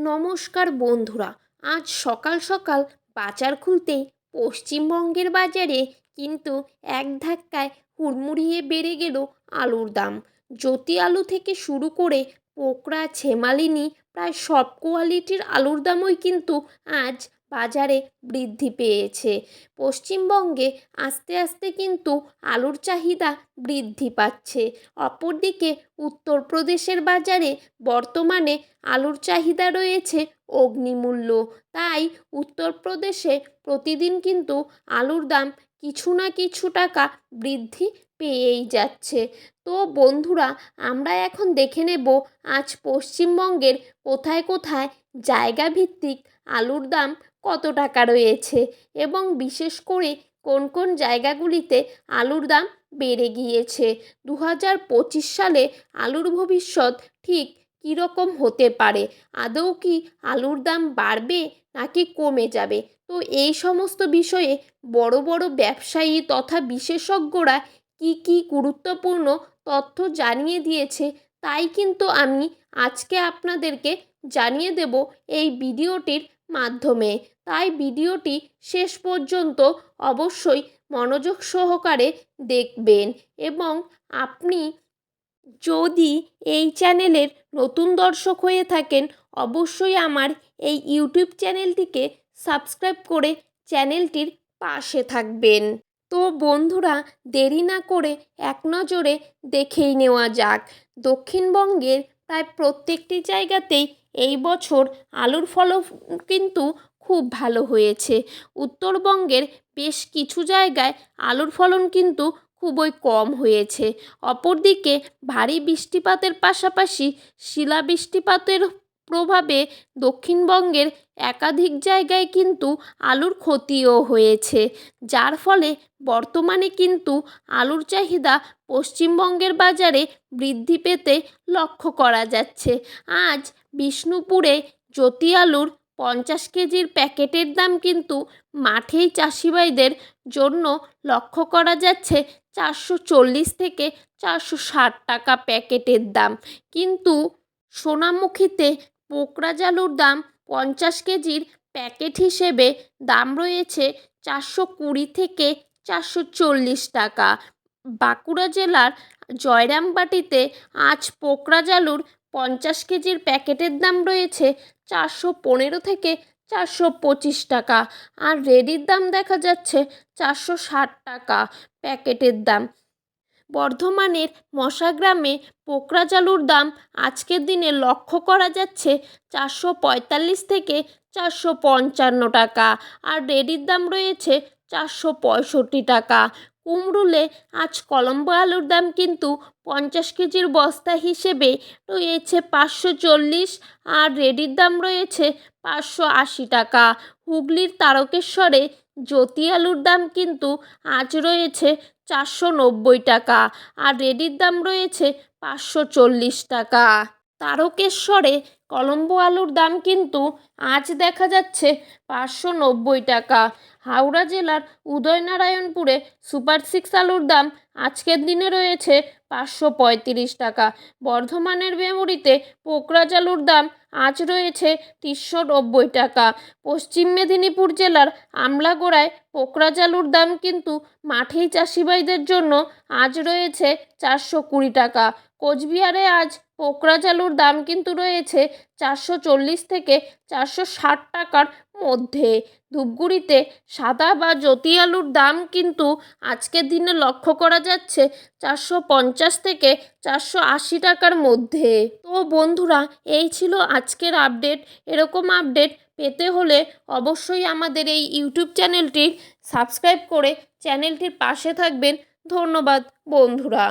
নমস্কার বন্ধুরা, আজ সকাল সকাল বাজার খুলতেই পশ্চিমবঙ্গের বাজারে কিন্তু এক ধাক্কায় হুড়মুড়িয়ে বেড়ে গেল আলুর দাম। জ্যোতি আলু থেকে শুরু করে পোকরা, ছেমালিনি প্রায় সব কোয়ালিটির আলুর দামই কিন্তু আজ বাজারে বৃদ্ধি পেয়েছে। পশ্চিমবঙ্গে আস্তে আস্তে কিন্তু আলুর চাহিদা বৃদ্ধি পাচ্ছে। অপরদিকে উত্তরপ্রদেশের বাজারে বর্তমানে আলুর চাহিদা রয়েছে অগ্নিমূল্য। তাই উত্তরপ্রদেশে প্রতিদিন কিন্তু আলুর দাম কিছু না কিছু টাকা বৃদ্ধি পেয়েই যাচ্ছে। তো বন্ধুরা, আমরা এখন দেখে নেব আজ পশ্চিমবঙ্গের কোথায় কোথায় জায়গা ভিত্তিক আলুর দাম কত টাকা রয়েছে এবং বিশেষ করে কোন কোন জায়গাগুলিতে আলুর দাম বেড়ে গিয়েছে। 2025 সালে আলুর ভবিষ্যৎ ঠিক কীরকম হতে পারে, আদৌ কি আলুর দাম বাড়বে নাকি কমে যাবে, তো এই সমস্ত বিষয়ে বড় বড় ব্যবসায়ী তথা বিশেষজ্ঞরা কি গুরুত্বপূর্ণ তথ্য জানিয়ে দিয়েছে, তাই কিন্তু আমি আজকে আপনাদেরকে জানিয়ে দেব এই ভিডিওটির মাধ্যমে। তাই ভিডিওটি শেষ পর্যন্ত অবশ্যই মনোযোগ সহকারে দেখবেন এবং আপনি যদি এই চ্যানেলের নতুন দর্শক হয়ে থাকেন, অবশ্যই আমার এই ইউটিউব চ্যানেলটিকে সাবস্ক্রাইব করে চ্যানেলটির পাশে থাকবেন। তো বন্ধুরা, দেরি না করে এক নজরে দেখেই নেওয়া যাক। দক্ষিণবঙ্গের প্রায় প্রত্যেকটি জায়গাতেই এই বছর আলুর ফলন কিন্তু খুব ভালো হয়েছে। উত্তরবঙ্গের বেশ কিছু জায়গায় আলুর ফলন কিন্তু খুবই কম হয়েছে। অপরদিকে ভারী বৃষ্টিপাতের পাশাপাশি শিলাবৃষ্টিপাতের প্রভাবে দক্ষিণবঙ্গের একাধিক জায়গায় কিন্তু আলুর ক্ষতিও হয়েছে, যার ফলে বর্তমানে কিন্তু আলুর চাহিদা পশ্চিমবঙ্গের বাজারে বৃদ্ধি পেতে লক্ষ্য করা যাচ্ছে। আজ বিষ্ণুপুরে জ্যোতি আলুর 50 কেজির প্যাকেটের দাম কিন্তু মাঠেই চাষিভাইদের জন্য লক্ষ্য করা যাচ্ছে 440 থেকে 460 টাকা প্যাকেটের দাম। কিন্তু সোনামুখীতে পোকরাজ আলুর দাম 50 কেজির প্যাকেট হিসেবে দাম রয়েছে 420 থেকে 440 টাকা। বাঁকুড়া জেলার জয়রামবাটিতে আজ পোকরাজ আলুর 50 কেজির প্যাকেটের দাম রয়েছে 415 থেকে 425 টাকা, আর রেডির দাম দেখা যাচ্ছে 460 টাকা প্যাকেটের দাম। বর্ধমানের মশাগ্রামে পোকরাজ আলুর দাম আজকের দিনে লক্ষ্য করা যাচ্ছে 445 থেকে 455 টাকা, আর রেডির দাম রয়েছে 465 টাকা। কুমরুলে আজ কলম্বো আলুর দাম কিন্তু 50 কেজির বস্তা হিসেবে রয়েছে 540, আর রেডির দাম রয়েছে 580 টাকা। হুগলির তারকেশ্বরে জ্যোতি আলুর দাম কিন্তু আজ রয়েছে 490 টাকা, আর রেডির দাম রয়েছে 540 টাকা। তারকেশ্বরে কলম্বো আলুর দাম কিন্তু আজ দেখা যাচ্ছে 590 টাকা। হাওড়া জেলার উদয়নারায়ণপুরে সুপার 6 আলুর দাম আজকের দিনে রয়েছে 535 টাকা। বর্ধমানের মেমরিতে পোকরাজ আলুর দাম আজ রয়েছে 390 টাকা। পশ্চিম মেদিনীপুর জেলার আমলাগোড়ায় পোকরাজ আলুর দাম কিন্তু মাঠেই চাষিভাইদের জন্য আজ রয়েছে 420 টাকা। কোচবিহারে আজ পোকরাজ আলুর দাম কিন্তু রয়েছে 440 থেকে 460 টাকার মধ্যে। ধূপগুড়িতে সাদা বা জ্যোতি আলুর দাম কিন্তু আজকের দিনে লক্ষ্য করা যাচ্ছে 450 থেকে 480 টাকার মধ্যে। তো বন্ধুরা, এই ছিল আজকের আপডেট। এরকম আপডেট পেতে হলে অবশ্যই আমাদের এই ইউটিউব চ্যানেলটি সাবস্ক্রাইব করে চ্যানেলটির পাশে থাকবেন। ধন্যবাদ বন্ধুরা।